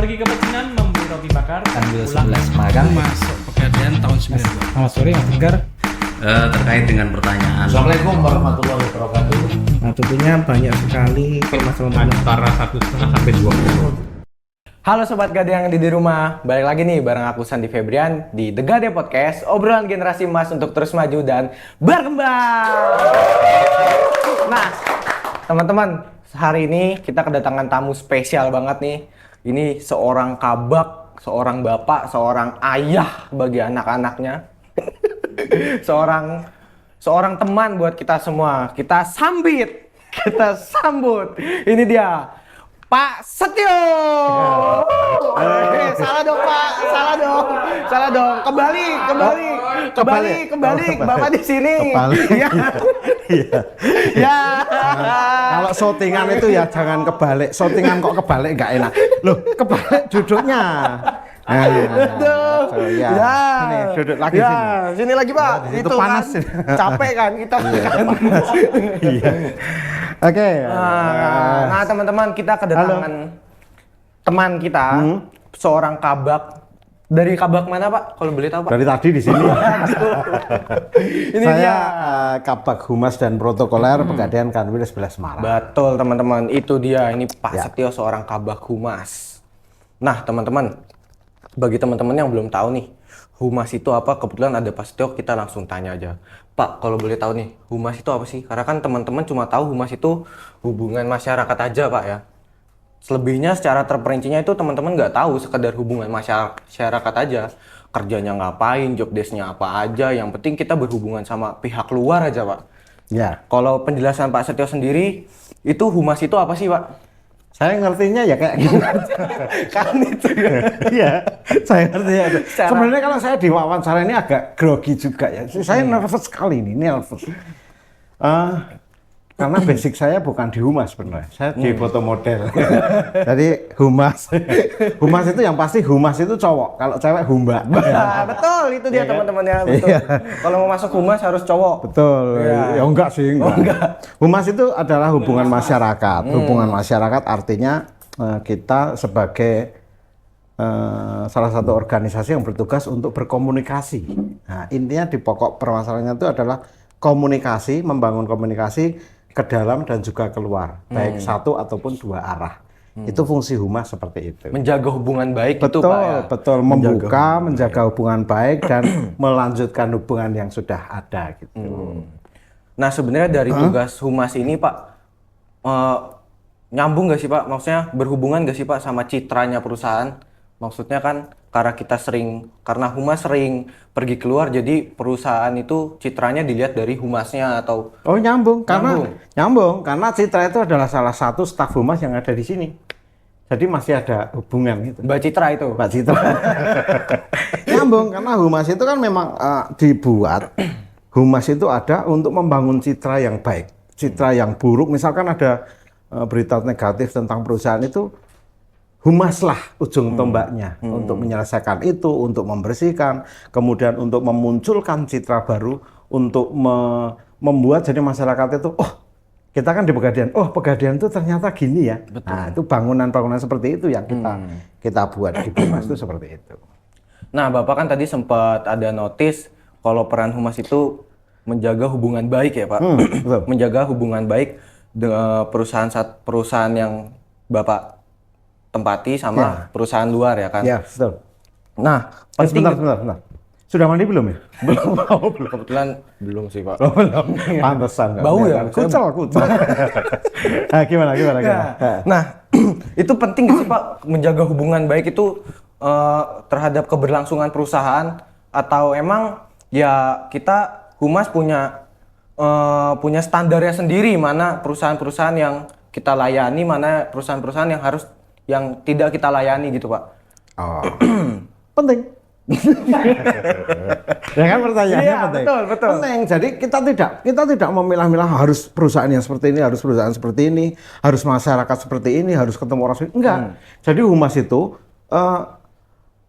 pergi ke pecinan membeli roti bakar Ambil pulang 11 magang. Masuk pekerjaan tahun 92. Selamat sore Mas Enggar. Terkait dengan pertanyaan. Assalamualaikum warahmatullahi wabarakatuh. Nah, tentunya banyak sekali masalah Antara 1,5 sampai 2. Halo Sobat Gade yang di rumah, balik lagi nih bareng aku Sandi Febrian di The Gade Podcast, obrolan generasi emas untuk terus maju dan berkembang. Nah, teman-teman, hari ini kita kedatangan tamu spesial banget nih. Ini seorang kabak, seorang bapak, seorang ayah bagi anak-anaknya. seorang teman buat kita semua. Kita sambut. Ini dia. Pak Setio. Salah dong Pak, salah dong. Kembali. Bapak di sini. Iya. Ya. Kalau syutingan itu ya jangan kebalik. Syutingan kok kebalik nggak enak. Loh, kebalik duduknya. Nah, Ya. Sini, duduk lagi Ya, sini. sini lagi Pak. Itu panas. Kan, capek kan kita kan. Iya. Oke. Nah, teman-teman, kita kedatangan teman kita, seorang kabak. Dari kabak mana Pak? Kalau boleh tahu Pak? Dari tadi di sini. Ini Saya dia. Kabak Humas dan Protokoler Pegadaian Kanwil 11 Semarang. Betul teman-teman, itu dia. Ini Pak Ya. Setio, seorang kabak humas. Nah teman-teman, bagi teman-teman yang belum tahu nih, humas itu apa? Kebetulan ada Pak Setio, kita langsung tanya aja. Pak, kalau boleh tahu nih, humas itu apa sih? Karena kan teman-teman cuma tahu humas itu hubungan masyarakat aja Pak ya. Selebihnya secara terperincinya itu teman-teman nggak tahu, sekedar hubungan masyarakat aja. Kerjanya ngapain, job desk-nya apa aja, yang penting kita berhubungan sama pihak luar aja Pak. Ya. Kalau penjelasan Pak Setio sendiri, itu humas itu apa sih Pak? Saya ngertinya ya kayak gitu. Kan itu ya. Iya, saya ngerti ya. Secara- Sebenarnya kalau saya diwawancara ini agak grogi juga ya. Saya nervous sekali ini, nervous. Karena basic saya bukan di humas sebenarnya. Saya di foto model. Jadi humas. Humas itu yang pasti humas itu cowok. Kalau cewek humba. Nah, betul itu dia teman-teman ya, betul. Iya. Kalau mau masuk humas harus cowok. Betul. Iya. Ya enggak sih, enggak. Humas itu adalah hubungan masyarakat. Hubungan masyarakat artinya kita sebagai salah satu organisasi yang bertugas untuk berkomunikasi. Nah, intinya di pokok permasalahannya itu adalah komunikasi, membangun komunikasi ke dalam dan juga keluar, baik satu ataupun dua arah. Itu fungsi humas seperti itu. Menjaga hubungan baik itu Betul, Pak ya. betul. Menjaga hubungan baik dan melanjutkan hubungan yang sudah ada gitu. Nah, sebenarnya dari tugas humas ini Pak, nyambung nggak sih Pak? Maksudnya berhubungan nggak sih Pak sama citranya perusahaan? Maksudnya kan karena humas sering pergi keluar, jadi perusahaan itu citranya dilihat dari humasnya atau Oh nyambung karena Citra itu adalah salah satu staf humas yang ada di sini. Jadi masih ada hubungan gitu. Mbak Citra itu. Mbak Citra. Nyambung karena humas itu kan memang dibuat. Humas itu ada untuk membangun citra yang baik, citra yang buruk. Misalkan ada berita negatif tentang perusahaan itu, humaslah ujung tombaknya untuk menyelesaikan itu, untuk membersihkan, kemudian untuk memunculkan citra baru, untuk membuat jadi masyarakat itu, oh kita kan di Pegadaian, oh Pegadaian itu ternyata gini ya. Betul. Nah itu bangunan-bangunan seperti itu yang kita buat di humas itu seperti itu. Nah, Bapak kan tadi sempat ada notis kalau peran humas itu menjaga hubungan baik ya Pak. Betul. Menjaga hubungan baik dengan perusahaan yang Bapak tempati sama perusahaan luar ya kan. Ya betul. Nah, penting Sebentar. Sudah mandi belum ya? belum. Kebetulan belum sih Pak. Oh, belum. Pantesan. Bau ya? Kucel. Nah, gimana? Nah, itu penting nggak sih Pak menjaga hubungan baik itu terhadap keberlangsungan perusahaan, atau emang ya kita humas punya standarnya sendiri, mana perusahaan-perusahaan yang kita layani, mana perusahaan-perusahaan yang tidak kita layani gitu Pak. Oh. Penting. Ya kan pertanyaannya Iya, penting. betul. Penting. Jadi kita tidak memilah-milah harus perusahaan yang seperti ini, harus perusahaan seperti ini, harus masyarakat seperti ini, harus ketemu orang seperti ini. Enggak. Jadi humas itu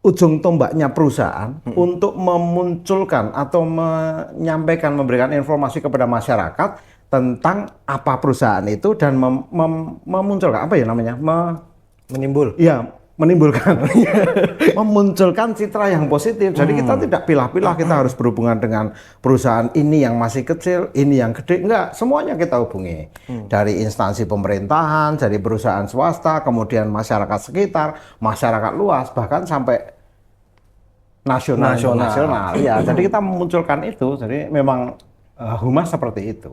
ujung tombaknya perusahaan untuk memunculkan atau menyampaikan, memberikan informasi kepada masyarakat tentang apa perusahaan itu dan memunculkan apa ya namanya? Menimbul. Ya, menimbulkan memunculkan citra yang positif. Jadi kita tidak pilah-pilah kita harus berhubungan dengan perusahaan ini yang masih kecil, ini yang gede, enggak, semuanya kita hubungi. Dari instansi pemerintahan, dari perusahaan swasta, kemudian masyarakat sekitar, masyarakat luas, bahkan sampai nasional. Ya, jadi kita memunculkan itu. Jadi memang humas seperti itu.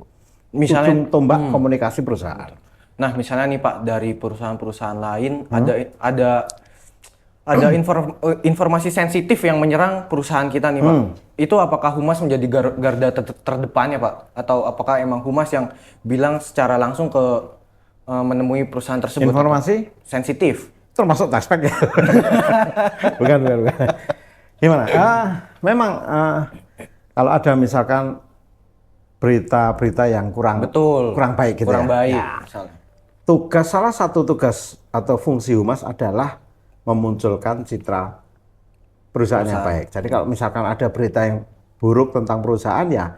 Misalnya ujung tombak komunikasi perusahaan. Nah, misalnya nih Pak, dari perusahaan-perusahaan lain ada informasi sensitif yang menyerang perusahaan kita nih Pak. Itu apakah humas menjadi garda terdepannya Pak? Atau apakah emang humas yang bilang secara langsung ke menemui perusahaan tersebut? Informasi sensitif. Termasuk taspek ya? bukan. Gimana? Memang kalau ada misalkan berita-berita yang kurang baik gitu kurang ya. baik Ya. misalnya. Salah satu tugas atau fungsi humas adalah memunculkan citra perusahaan yang baik. Jadi kalau misalkan ada berita yang buruk tentang perusahaan ya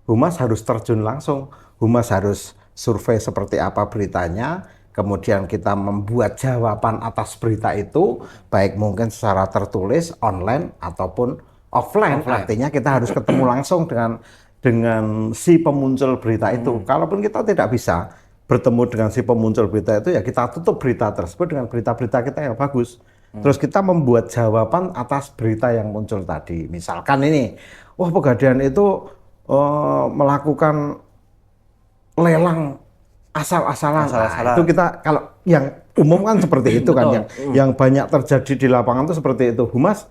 humas harus terjun langsung. Humas harus survei seperti apa beritanya, kemudian kita membuat jawaban atas berita itu, baik mungkin secara tertulis, online ataupun offline. Artinya kita harus ketemu langsung dengan si pemuncul berita itu. Kalaupun kita tidak bisa bertemu dengan si pemuncul berita itu, ya kita tutup berita tersebut dengan berita-berita kita yang bagus. Terus kita membuat jawaban atas berita yang muncul tadi. Misalkan ini, wah Pegadaian itu melakukan lelang asal-asalan. Nah, itu kita kalau yang umum kan seperti itu kan, yang banyak terjadi di lapangan itu seperti itu. Humas,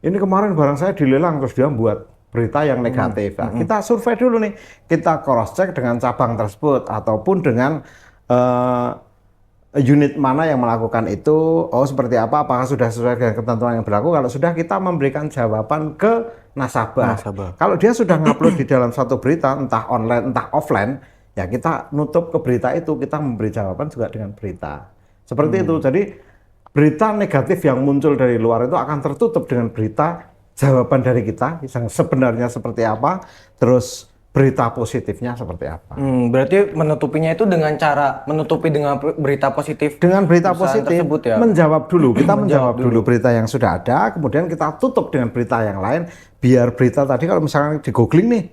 ini kemarin barang saya dilelang terus dia buat berita yang negatif. Nah, kita survei dulu nih, kita cross check dengan cabang tersebut ataupun dengan unit mana yang melakukan itu, seperti apa, apakah sudah sesuai dengan ketentuan yang berlaku. Kalau sudah, kita memberikan jawaban ke nasabah. Kalau dia sudah ngupload di dalam satu berita, entah online, entah offline, ya kita nutup ke berita itu, kita memberi jawaban juga dengan berita. Seperti itu. Jadi berita negatif yang muncul dari luar itu akan tertutup dengan berita jawaban dari kita yang sebenarnya seperti apa, terus berita positifnya seperti apa. Berarti menutupinya itu dengan cara menutupi dengan berita positif. Dengan berita positif, tersebut, ya? menjawab dulu. Kita menjawab dulu berita yang sudah ada, kemudian kita tutup dengan berita yang lain, biar berita tadi kalau misalnya di googling nih,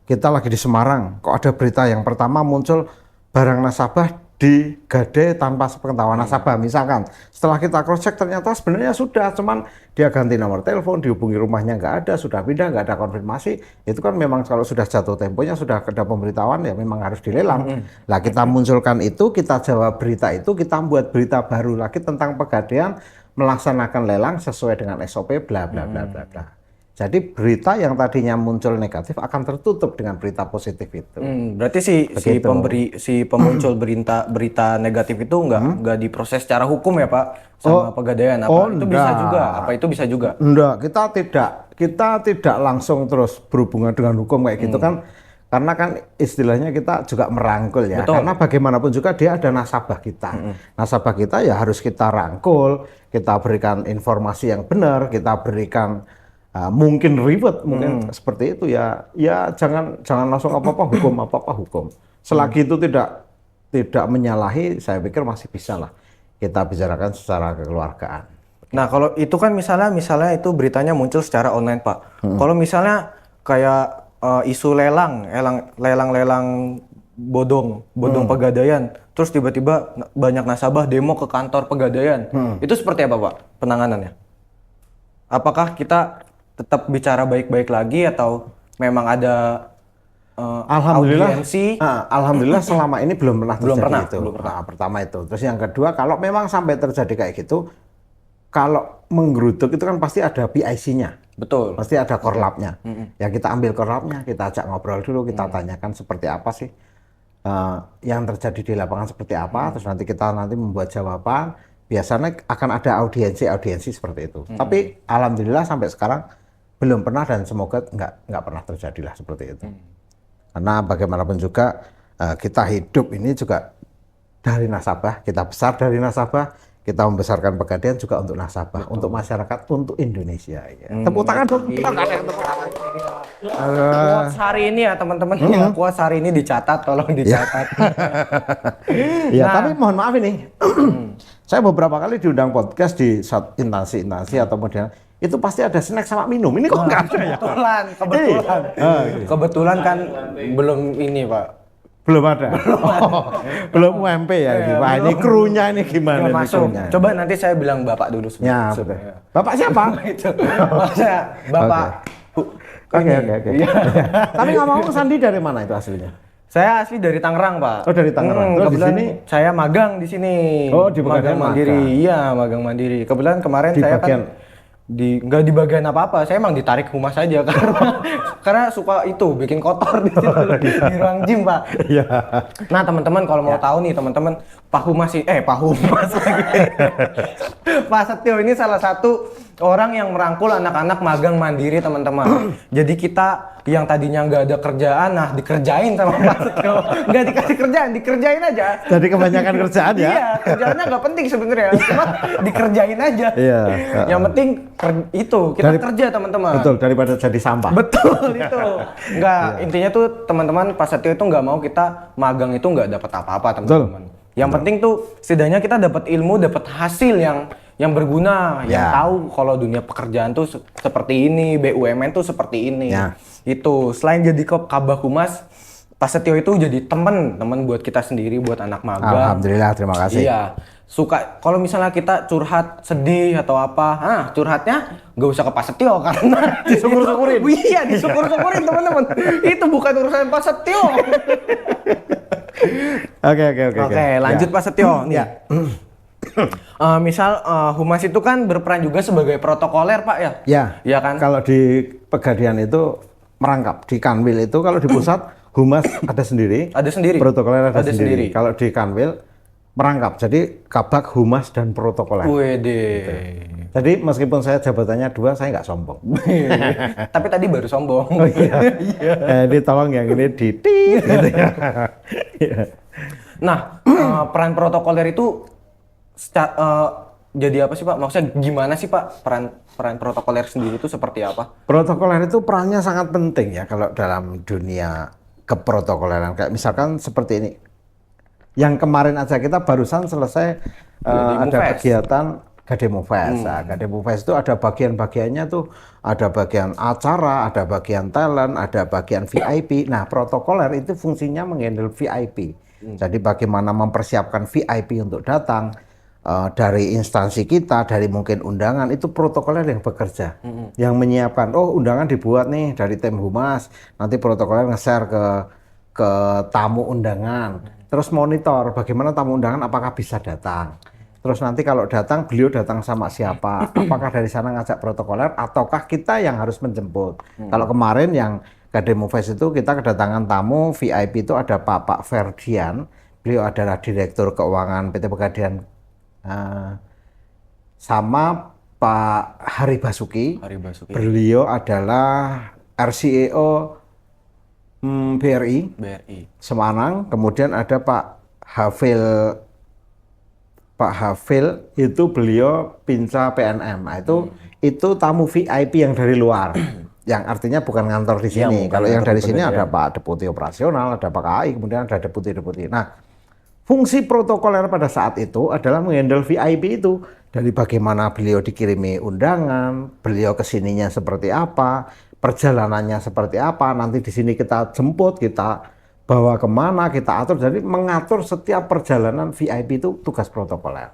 kita lagi di Semarang, kok ada berita yang pertama muncul barang nasabah digadai tanpa sepengetahuan nasabah misalkan. Setelah kita cross check ternyata sebenarnya sudah, cuman dia ganti nomor telepon, dihubungi rumahnya nggak ada, sudah pindah, nggak ada konfirmasi. Itu kan memang kalau sudah jatuh temponya, sudah ada pemberitahuan ya memang harus dilelang. Lah kita munculkan itu, kita jawab berita itu, kita buat berita baru lagi tentang Pegadaian melaksanakan lelang sesuai dengan SOP bla bla bla bla bla. Jadi berita yang tadinya muncul negatif akan tertutup dengan berita positif itu. Berarti si pemuncul berita negatif itu nggak diproses secara hukum ya Pak sama Pegadaian? Apa itu bisa juga? Apa itu bisa juga? Enggak, kita tidak langsung terus berhubungan dengan hukum kayak gitu kan. Karena kan istilahnya kita juga merangkul ya. Betul. Karena bagaimanapun juga dia ada nasabah kita. Nasabah kita ya harus kita rangkul, kita berikan informasi yang benar, kita berikan mungkin ribet, mungkin seperti itu ya jangan langsung apa-apa hukum. Selagi itu tidak menyalahi, saya pikir masih bisa lah kita bicarakan secara kekeluargaan. Nah kalau itu kan misalnya itu beritanya muncul secara online Pak. Kalau misalnya kayak isu lelang bodong Pegadaian, terus tiba-tiba banyak nasabah demo ke kantor Pegadaian, itu seperti apa Pak penanganannya? Apakah kita tetap bicara baik-baik lagi atau memang ada audiensi? Alhamdulillah selama ini belum pernah terjadi itu. Belum pernah. Nah, pertama itu. Terus yang kedua, kalau memang sampai terjadi kayak gitu, kalau menggeruduk itu kan pasti ada PIC-nya. Betul. Pasti ada korlapnya. Ya kita ambil korlapnya, kita ajak ngobrol dulu, kita tanyakan seperti apa sih yang terjadi di lapangan seperti apa. Terus nanti kita membuat jawaban. Biasanya akan ada audiensi seperti itu. Tapi alhamdulillah sampai sekarang belum pernah dan semoga nggak pernah terjadilah seperti itu. Karena bagaimanapun juga kita hidup ini juga dari nasabah, kita besar dari nasabah, Kita membesarkan Pegadaian juga untuk nasabah, untuk masyarakat, untuk Indonesia. Ya. Tepuk tangan dong. Kita nggak ada yang tepuk tangan. Quotes hari ini ya teman-teman, ya, quotes hari ini dicatat, tolong dicatat. Ya, Nah. tapi mohon maaf ini. Saya beberapa kali diundang podcast di instansi-instansi atau model itu pasti ada snack sama minum. Ini kok nggak ada ya? Kebetulan kan belum ini Pak. Belum ada. Belum UMP ya ini. Wah, ini krunya ini gimana nih Masuk. krunya? Coba nanti saya bilang Bapak dulu Ya, sebelum. betul. Bapak siapa? Itu. Maksudnya Bapak. Oke. Tapi ngomong Sandi dari mana itu aslinya? Saya asli dari Tangerang, Pak. Oh, dari Tangerang. Terus di Kebetulan sini? saya magang di sini. Oh, di Pegadaian magang mandiri. magang. Iya, magang mandiri. Kebetulan kemarin Di saya bagian? kan nggak di bagian apa-apa. Saya emang ditarik humas aja karena suka itu bikin kotor di situ di ruang gym, Pak. Iya. Nah, teman-teman kalau mau tahu nih, teman-teman, Pak Humas lagi. Pak Setio ini salah satu orang yang merangkul anak-anak magang mandiri, teman-teman. Jadi kita yang tadinya nggak ada kerjaan, nah dikerjain sama Pak Setio. Nggak dikasih kerjaan, dikerjain aja. Jadi kebanyakan kerjaan ya? Iya, kerjaannya nggak penting sebenarnya, cuma dikerjain aja. Iya. Yang penting kita kerja, teman-teman. Betul, daripada jadi sampah. Betul itu. Enggak, intinya tuh teman-teman Pak Setio itu nggak mau kita magang itu nggak dapat apa-apa, teman-teman. Yang penting tuh setidaknya kita dapat ilmu, dapat hasil yang berguna, yang Ya. tahu kalau dunia pekerjaan tuh seperti ini, BUMN tuh seperti ini. Ya. Itu selain jadi Kabag Humas, Pak Setio itu jadi teman buat kita sendiri, buat anak magang. Alhamdulillah, terima kasih. Iya. Suka kalau misalnya kita curhat sedih atau apa, curhatnya nggak usah ke Pak Setio karena Disyukur-syukurin. Iya, disyukur-syukurin teman-teman. Itu bukan urusan Pak Setio. Oke. Oke, lanjut Ya. Pak Setio nih. Ya. Misal humas itu kan berperan juga sebagai protokoler, Pak ya? Ya. Iya kan? Kalau di Pegadaian itu merangkap, di Kanwil itu kalau di pusat humas ada sendiri. Ada sendiri. Protokoler ada Ada sendiri. sendiri. Kalau di Kanwil merangkap. Jadi Kabag, Humas dan Protokoler. Wede. Jadi meskipun saya jabatannya 2, saya nggak sombong. Tapi tadi baru sombong. Oh iya. Ini tolong yang ini ditit gitu ya. Iya. Nah, peran protokoler itu jadi apa sih Pak? Maksudnya gimana sih Pak peran protokoler sendiri itu seperti apa? Protokoler itu perannya sangat penting ya kalau dalam dunia keprotokoleran. Kayak misalkan seperti ini. Yang kemarin aja kita barusan selesai ada kegiatan Gademo Fest. Nah, Gademo Fest itu ada bagian-bagiannya tuh, ada bagian acara, ada bagian talent, ada bagian VIP. Nah, protokoler itu fungsinya menghandle VIP. Jadi bagaimana mempersiapkan VIP untuk datang dari instansi kita, dari mungkin undangan, itu protokoler yang bekerja, yang menyiapkan. Oh, undangan dibuat nih dari tim humas, nanti protokoler nge-share ke tamu undangan. Terus monitor bagaimana tamu undangan apakah bisa datang. Terus nanti kalau datang, beliau datang sama siapa? Apakah dari sana ngajak protokoler ataukah kita yang harus menjemput? Kalau kemarin yang Gademo Fest itu kita kedatangan tamu VIP itu ada Pak Ferdian. Beliau adalah Direktur Keuangan PT Pegadaian. Sama Pak Hari Basuki. Beliau adalah RCEO BRI Semarang. Kemudian ada Pak Hafil itu beliau Pinca PNM. Nah, itu tamu VIP yang dari luar. Yang artinya bukan ngantor di sini. Kalau yang dari sini ada Pak Deputi Operasional, ada Pak KAI, kemudian ada Deputi-Deputi. Nah, fungsi protokoler pada saat itu adalah menghandle VIP itu. Dari bagaimana beliau dikirimi undangan, beliau kesininya seperti apa, perjalanannya seperti apa, nanti di sini kita jemput, kita bawa kemana, kita atur. Jadi mengatur setiap perjalanan VIP itu tugas protokoler.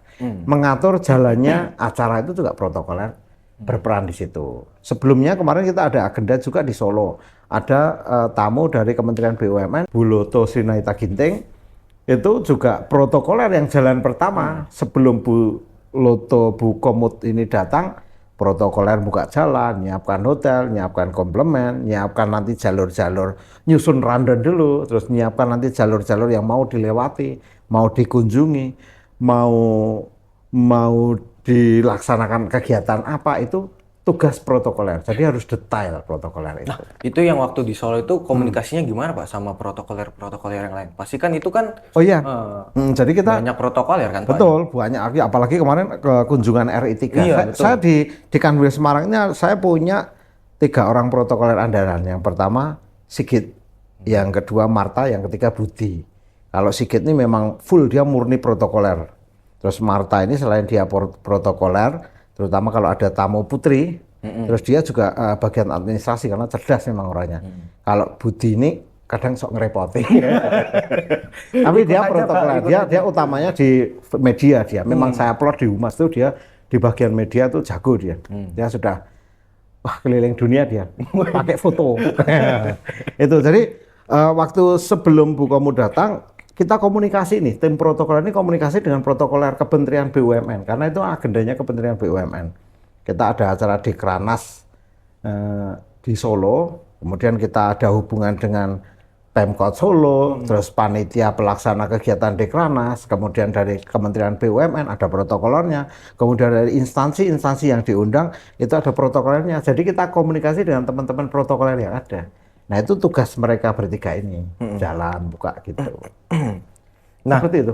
Mengatur jalannya acara itu juga protokoler berperan di situ. Sebelumnya kemarin kita ada agenda juga di Solo. Ada tamu dari Kementerian BUMN, Bu Loto Sinaita Ginting. Itu juga protokoler yang jalan pertama sebelum Bu Loto, Bu Komut ini datang. Protokoler buka jalan, nyiapkan hotel, nyiapkan komplement, nyiapkan nanti jalur-jalur, nyusun rundown dulu, terus nyiapkan nanti jalur-jalur yang mau dilewati, mau dikunjungi, mau dilaksanakan kegiatan apa, itu tugas protokoler. Jadi harus detail protokoler itu. Nah, itu yang waktu di Solo itu komunikasinya gimana Pak sama protokoler yang lain? Pasti kan itu kan Oh iya. Jadi kita banyak protokoler kan Pak? betul banyak, apalagi kemarin ke kunjungan RI3. Iya, Saya di Kanwil Semarang ini saya punya 3 orang protokoler andalan. Yang pertama Sigit, yang kedua Marta, yang ketiga Budi. Kalau Sigit ini memang full, dia murni protokoler. Terus Marta ini selain dia protokoler, terutama kalau ada tamu putri, terus dia juga bagian administrasi karena cerdas memang orangnya. Kalau Budi ini kadang sok ngerepoti. Tapi dia protokoler, dia utamanya di media dia. Memang saya upload di Humas tuh dia di bagian media tuh jago dia. Dia sudah keliling dunia dia pakai foto. Itu jadi waktu sebelum Bu Komu datang, kita komunikasi nih, tim protokoler ini komunikasi dengan protokoler Kementerian BUMN karena itu agendanya Kementerian BUMN. Kita ada acara di Kranas di Solo, kemudian kita ada hubungan dengan Pemkot Solo, terus panitia pelaksana kegiatan di Kranas, kemudian dari Kementerian BUMN ada protokolernya, kemudian dari instansi-instansi yang diundang itu ada protokolernya. Jadi kita komunikasi dengan teman-teman protokoler yang ada. Nah itu tugas mereka bertiga ini, jalan, buka gitu. Nah seperti itu.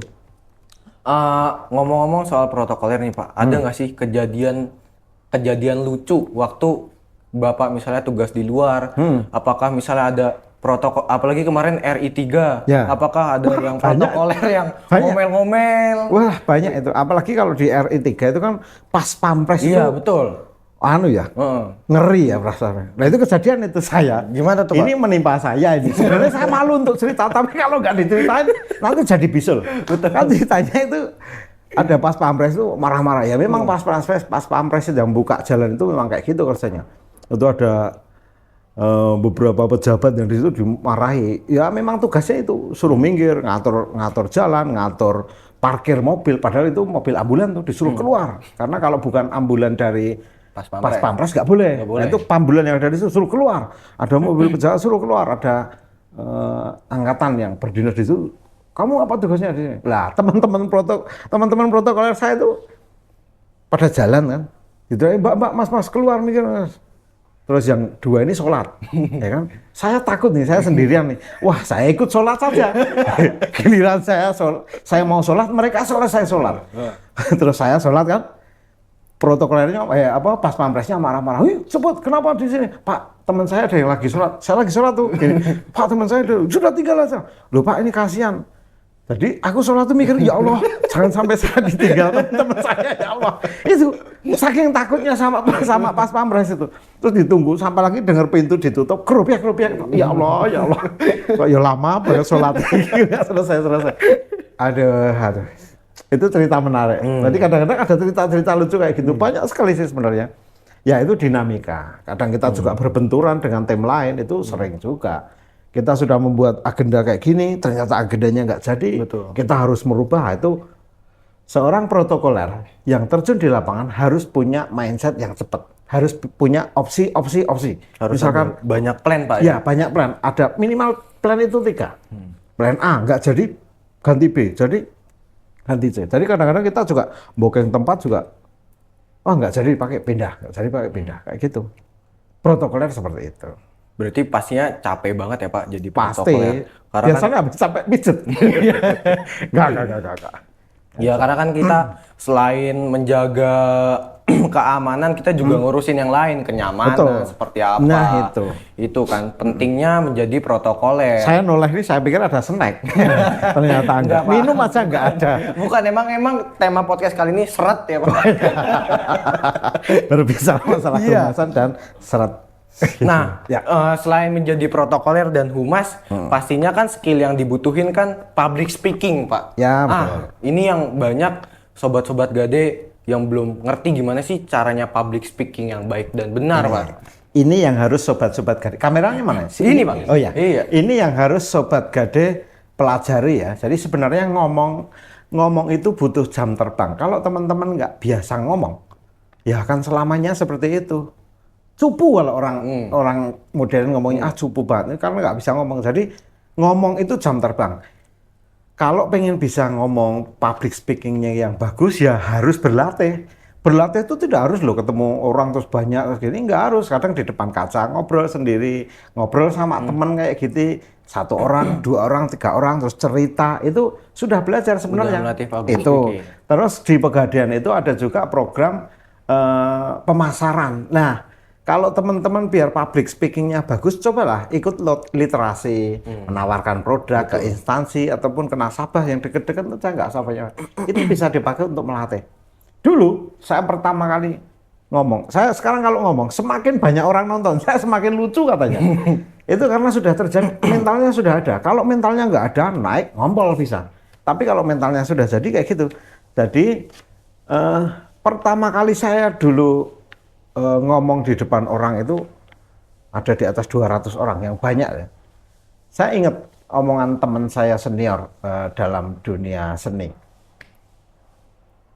Ngomong-ngomong soal protokoler nih Pak, ada nggak sih kejadian lucu waktu Bapak misalnya tugas di luar? Apakah misalnya ada protokol, apalagi kemarin RI3, ya. Apakah ada yang protokoler yang ngomel-ngomel? Wah banyak itu, apalagi kalau di RI3 itu kan pas pampres itu. Iya betul. Ngeri ya perasaannya. Nah itu kejadian itu saya. Gimana tuh Pak? Ini menimpa saya ini. Sebenarnya saya malu untuk cerita, tapi kalau nggak diceritain nanti jadi bisul. Betul. Kan ceritanya itu ada pas pampres itu marah-marah. Ya memang pas pampres yang buka jalan itu memang kayak gitu kerjanya. Itu ada beberapa pejabat yang di situ dimarahi. Ya memang tugasnya itu suruh minggir, ngatur jalan, ngatur parkir mobil. Padahal itu mobil ambulan tuh disuruh keluar. Karena kalau bukan ambulan dari pas pampres nggak boleh. Nah, itu ambulan yang ada di situ suruh keluar. Ada mobil pejabat suruh keluar. Ada angkatan yang berdinas di situ. Kamu apa tugasnya di sini? Lah teman-teman protokoler saya itu pada jalan kan. Gitu, Mbak, Mas keluar mikir Mas. Terus yang 2 ini sholat, ya kan? Saya takut nih, saya sendirian nih. Wah, saya ikut sholat saja. Giliran saya mau sholat, mereka sholat, saya sholat. Terus saya sholat kan, protokolernya pas pampresnya marah-marah. Wih, cepet, kenapa di sini? Pak, teman saya ada yang lagi sholat. Saya lagi sholat tuh. Gini, Pak, teman saya sudah tinggal aja. Loh Pak, ini kasihan. Jadi aku sholat tuh mikir, ya Allah, jangan sampai saya ditinggal teman saya, ya Allah. Itu saking takutnya sama pas pampres itu. Terus ditunggu sampai lagi dengar pintu ditutup, kerupiak. Ya Allah. Kok ya lama banget sholat. selesai. Aduh. Itu cerita menarik. Jadi kadang-kadang ada cerita-cerita lucu kayak gitu. Banyak sekali sih sebenarnya. Ya itu dinamika. Kadang kita juga berbenturan dengan tim lain, itu sering juga. Kita sudah membuat agenda kayak gini, ternyata agendanya nggak jadi. Betul. Kita harus merubah. Itu seorang protokoler yang terjun di lapangan harus punya mindset yang cepat. Harus punya opsi. Harus misalkan banyak plan Pak. Ya banyak plan. Ada minimal plan itu 3. Plan A nggak jadi, ganti B. Jadi ganti C. Jadi kadang-kadang kita juga booking tempat juga, nggak jadi pakai pindah, kayak gitu. Protokoler seperti itu. Berarti pastinya capek banget ya Pak jadi Pasti. protokoler. Karena Biasanya habis sampai pijet. Enggak. Ya karena kan kita selain menjaga keamanan, kita juga ngurusin yang lain, kenyamanan. Betul. Seperti apa. Nah itu kan pentingnya menjadi protokoler. Saya noleh ini saya pikir ada snack. Ternyata enggak. Minum aja enggak ada. Bukan, emang tema podcast kali ini seret ya Pak. Berbicara masalah kemasan dan seret. Nah, selain menjadi protokoler dan humas, pastinya kan skill yang dibutuhin kan public speaking, Pak. Ya, betul. Ini yang banyak sobat-sobat Gade yang belum ngerti gimana sih caranya public speaking yang baik dan benar, Pak. Ini yang harus sobat-sobat Gade. Kameranya mana? Ini, Pak. Oh ya. Iya. Ini yang harus sobat Gade pelajari ya. Jadi sebenarnya ngomong itu butuh jam terbang. Kalau teman-teman nggak biasa ngomong, ya akan selamanya seperti itu. Cupu kalau orang modern ngomongnya cupu banget karena nggak bisa ngomong. Jadi ngomong itu jam terbang. Kalau pengen bisa ngomong public speakingnya yang bagus ya harus berlatih. berlatih itu tidak harus loh ketemu orang terus banyak terus gini, nggak harus. Kadang di depan kaca ngobrol sendiri, ngobrol sama temen kayak gitu, 1 orang, 2 orang, 3 orang, terus cerita, itu sudah belajar sebenarnya. melatih public Itu. speaking. Terus di Pegadaian itu ada juga program pemasaran. Nah, kalau teman-teman biar public speakingnya bagus, cobalah ikut literasi, menawarkan produk ke instansi ataupun ke nasabah yang deket-deket itu nggak nasabahnya. Itu bisa dipakai untuk melatih. Dulu saya pertama kali ngomong, saya sekarang kalau ngomong semakin banyak orang nonton, saya semakin lucu katanya. Itu karena sudah terjadi, mentalnya sudah ada. Kalau mentalnya nggak ada, naik ngompol bisa. Tapi kalau mentalnya sudah jadi kayak gitu. Jadi pertama kali saya dulu ngomong di depan orang itu ada di atas 200 orang, yang banyak ya. Saya ingat omongan teman saya senior dalam dunia seni.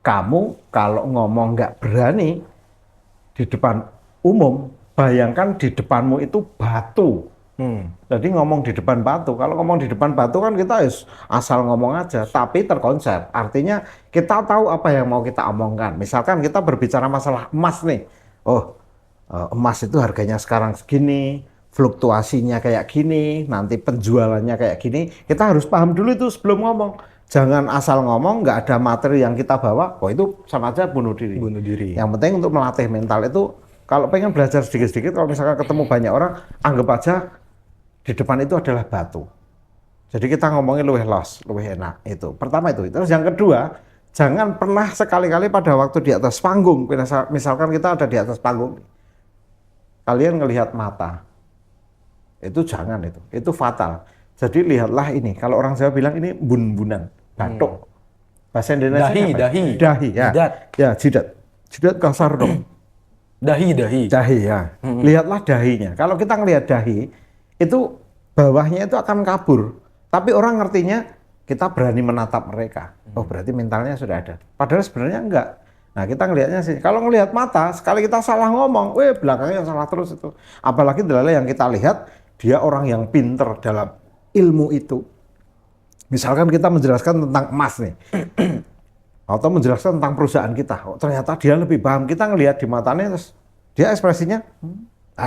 Kamu kalau ngomong nggak berani di depan umum, bayangkan di depanmu itu batu. Jadi ngomong di depan batu. Kalau ngomong di depan batu kan kita asal ngomong aja, tapi terkonsep. Artinya kita tahu apa yang mau kita omongkan. Misalkan kita berbicara masalah emas nih. Oh, emas itu harganya sekarang segini, fluktuasinya kayak gini, nanti penjualannya kayak gini. Kita harus paham dulu itu sebelum ngomong. Jangan asal ngomong, nggak ada materi yang kita bawa, oh itu sama aja bunuh diri. Bunuh diri. Yang penting untuk melatih mental itu, kalau pengen belajar sedikit-sedikit, kalau misalkan ketemu banyak orang, anggap aja di depan itu adalah batu. Jadi kita ngomongin lebih enak. Itu pertama itu. Terus yang kedua, jangan pernah sekali-kali pada waktu di atas panggung, misalkan kita ada di atas panggung, kalian ngelihat mata, itu jangan, itu fatal. Jadi lihatlah ini, kalau orang Jawa bilang ini bun-bunan, batuk. Bahasa Indonesia dahi, ya. Jidat. Ya, jidat kasar dong. Dahi Ya. Lihatlah dahinya. Kalau kita ngelihat dahi, itu bawahnya itu akan kabur. Tapi orang ngertinya kita berani menatap mereka. Oh, berarti mentalnya sudah ada. Padahal sebenarnya enggak. Nah, kita ngelihatnya sih. Kalau ngelihat mata, sekali kita salah ngomong, belakangnya salah terus itu. Apalagi adalah yang kita lihat, dia orang yang pinter dalam ilmu itu. Misalkan kita menjelaskan tentang emas nih, atau menjelaskan tentang perusahaan kita, ternyata dia lebih paham. Kita ngelihat di matanya, terus dia ekspresinya,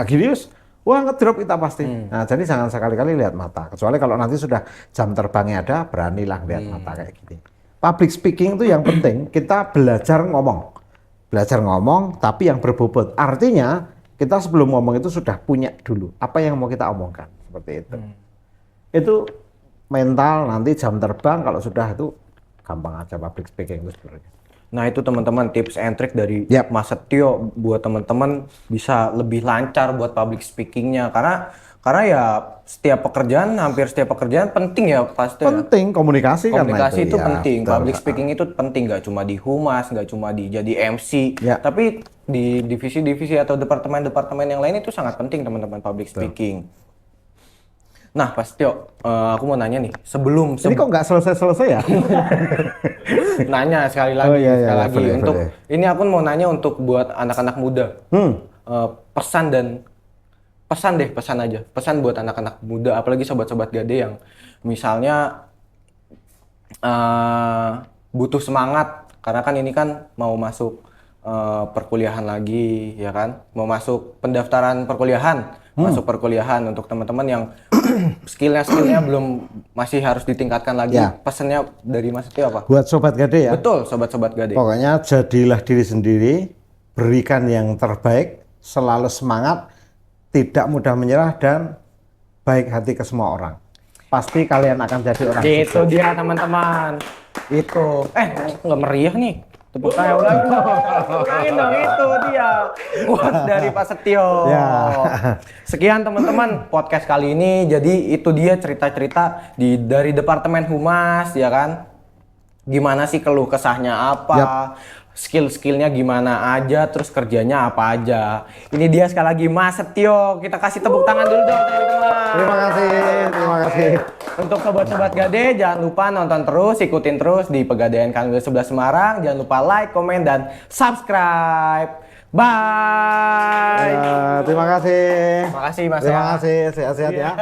gini, wah ngedrop kita pasti. Nah, jadi jangan sekali-kali lihat mata. Kecuali kalau nanti sudah jam terbangnya ada, beranilah lihat mata kayak gini. Public speaking itu yang penting, kita belajar ngomong, tapi yang berbobot. Artinya, kita sebelum ngomong itu sudah punya dulu apa yang mau kita omongkan, seperti itu. Itu mental, nanti jam terbang kalau sudah itu gampang aja public speaking itu sebenarnya. Nah itu teman-teman tips and trick dari Mas Setio buat teman-teman bisa lebih lancar buat public speakingnya, karena ya hampir setiap pekerjaan penting ya pasti. Penting komunikasi itu ya, penting. betul. Public speaking itu penting, nggak cuma di humas, nggak cuma di jadi MC, tapi di divisi-divisi atau departemen-departemen yang lain itu sangat penting teman-teman public speaking. Nah, Pak Setio, aku mau nanya nih, sebelum ini kok nggak selesai ya? Nanya sekali lagi, boleh. Ini aku mau nanya untuk buat anak-anak muda, pesan buat anak-anak muda, apalagi sobat-sobat Gade yang misalnya butuh semangat, karena kan ini kan mau masuk perkuliahan lagi, ya kan, mau masuk pendaftaran perkuliahan. Masuk perkuliahan untuk teman-teman yang skillnya belum masih harus ditingkatkan lagi. Pesannya dari Mas Setio apa? Buat Sobat Gade ya? Betul, sobat-sobat Gade. Pokoknya jadilah diri sendiri, berikan yang terbaik, selalu semangat, tidak mudah menyerah, dan baik hati ke semua orang. Pasti kalian akan jadi orang sukses. Itu dia teman-teman. Itu. Nggak meriah nih. Tepuk tangan ulang. Ulangin dong, itu dia. Quotes dari Pak Setio. Sekian teman-teman podcast kali ini. Jadi itu dia cerita-cerita dari Departemen Humas, ya kan. Gimana sih keluh kesahnya apa, skill-skillnya gimana aja, terus kerjanya apa aja. Ini dia sekali lagi Mas Setio. Kita kasih tepuk tangan dulu dong teman-teman. Terima kasih. Untuk sobat-sobat Gade, jangan lupa nonton terus, ikutin terus di Pegadaian Kanwil 11 Semarang. Jangan lupa like, komen, dan subscribe. Bye. Terima kasih. Terima kasih Mas. Terima kasih. Sehat-sehat ya.